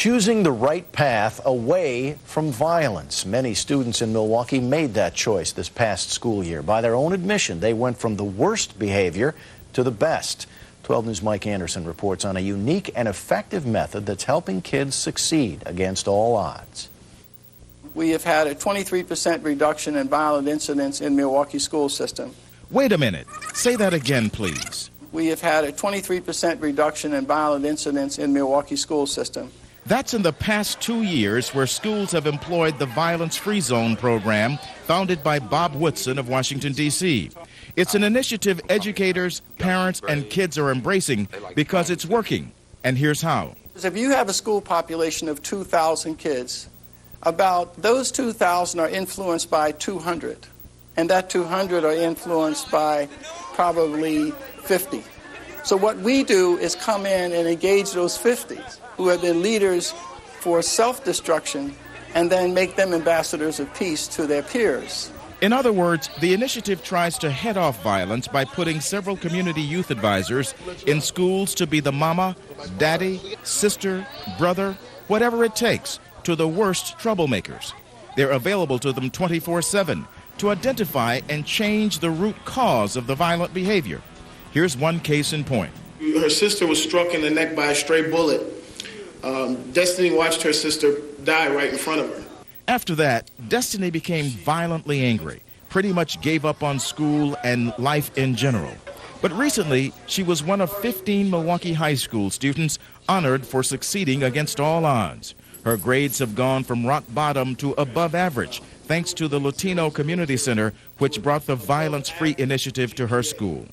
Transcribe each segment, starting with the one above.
Choosing the right path away from violence. Many students in Milwaukee made that choice this past school year. By their own admission, they went from the worst behavior to the best. 12 News' Mike Anderson reports on a unique and effective method that's helping kids succeed against all odds. We have had a 23% reduction in violent incidents in Milwaukee school system. Wait a minute. Say that again, please. We have had a 23% reduction in violent incidents in Milwaukee school system. That's in the past 2 years where schools have employed the Violence-Free Zone program founded by Bob WISN of Washington, D.C. It's an initiative educators, parents, and kids are embracing because it's working. And here's how. If you have a school population of 2,000 kids, about those 2,000 are influenced by 200. And that 200 are influenced by probably 50. So what we do is come in and engage those 50 who have been leaders for self-destruction and then make them ambassadors of peace to their peers. In other words, the initiative tries to head off violence by putting several community youth advisors in schools to be the mama, daddy, sister, brother, whatever it takes, to the worst troublemakers. They're available to them 24/7 to identify and change the root cause of the violent behavior. Here's one case in point. Her sister was struck in the neck by a stray bullet. Destiny watched her sister die right in front of her. After that, Destiny became violently angry, pretty much gave up on school and life in general. But recently, she was one of 15 Milwaukee high school students honored for succeeding against all odds. Her grades have gone from rock bottom to above average, thanks to the Latino Community Center, which brought the Violence-Free initiative to her school.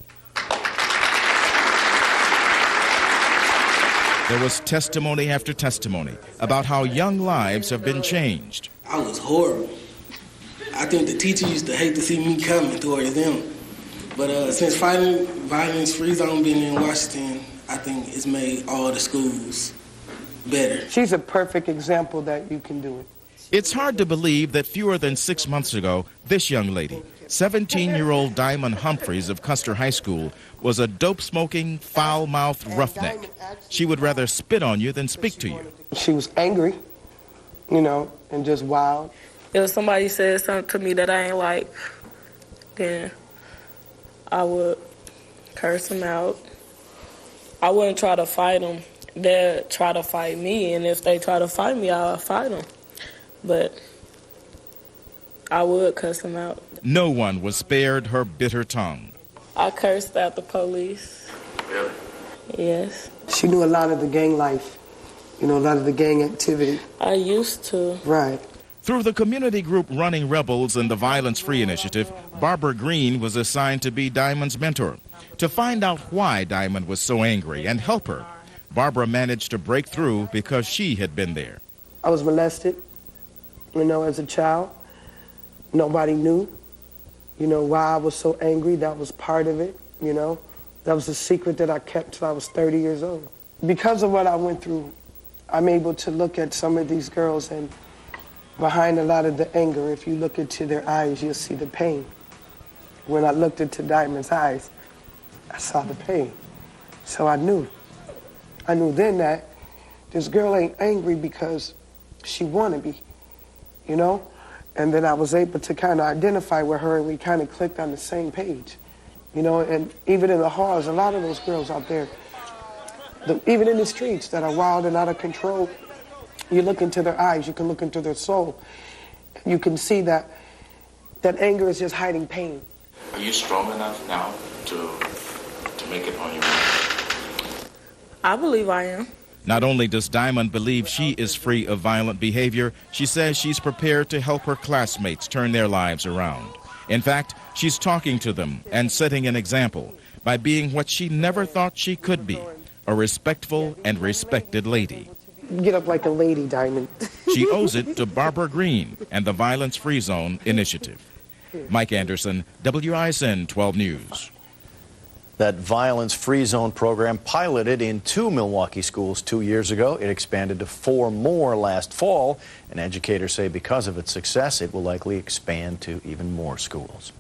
There was testimony after testimony about how young lives have been changed. I was horrible. I think the teacher used to hate to see me coming towards them. But since fighting Violence-Free Zone being in Washington, I think it's made all the schools better. She's a perfect example that you can do it. It's hard to believe that fewer than 6 months ago, this young lady, 17-year-old Diamond Humphreys of Custer High School, was a dope-smoking, foul-mouthed roughneck. She would rather spit on you than speak to you. She was angry, you know, and just wild. If somebody said something to me that I ain't like, then I would curse them out. I wouldn't try to fight them. They'd try to fight me, and if they try to fight me, I'll fight them. But I would cuss them out. No one was spared her bitter tongue. I cursed out the police. Really? Yes. She knew a lot of the gang life, you know, a lot of the gang activity. I used to. Right. Through the community group Running Rebels and the Violence-Free Initiative, Barbara Green was assigned to be Diamond's mentor. To find out why Diamond was so angry and help her, Barbara managed to break through because she had been there. I was molested, you know, as a child. Nobody knew, you know, why I was so angry. That was part of it, you know. That was a secret that I kept till I was 30 years old. Because of what I went through, I'm able to look at some of these girls, and behind a lot of the anger, if you look into their eyes, you'll see the pain. When I looked into Diamond's eyes, I saw the pain. So I knew then that this girl ain't angry because she wanna be, you know? And then I was able to kind of identify with her, and we kind of clicked on the same page, you know? And even in the halls, a lot of those girls out there, even in the streets that are wild and out of control, you look into their eyes, you can look into their soul, and you can see that anger is just hiding pain. Are you strong enough now to make it on your own? I believe I am. Not only does Diamond believe she is free of violent behavior, she says she's prepared to help her classmates turn their lives around. In fact, she's talking to them and setting an example by being what she never thought she could be, a respectful and respected lady. Get up like a lady, Diamond. She owes it to Barbara Green and the Violence-Free Zone initiative. Mike Anderson, WISN 12 News. That Violence-Free Zone program piloted in 2 Milwaukee schools 2 years ago. It expanded to 4 more last fall, and educators say because of its success, it will likely expand to even more schools.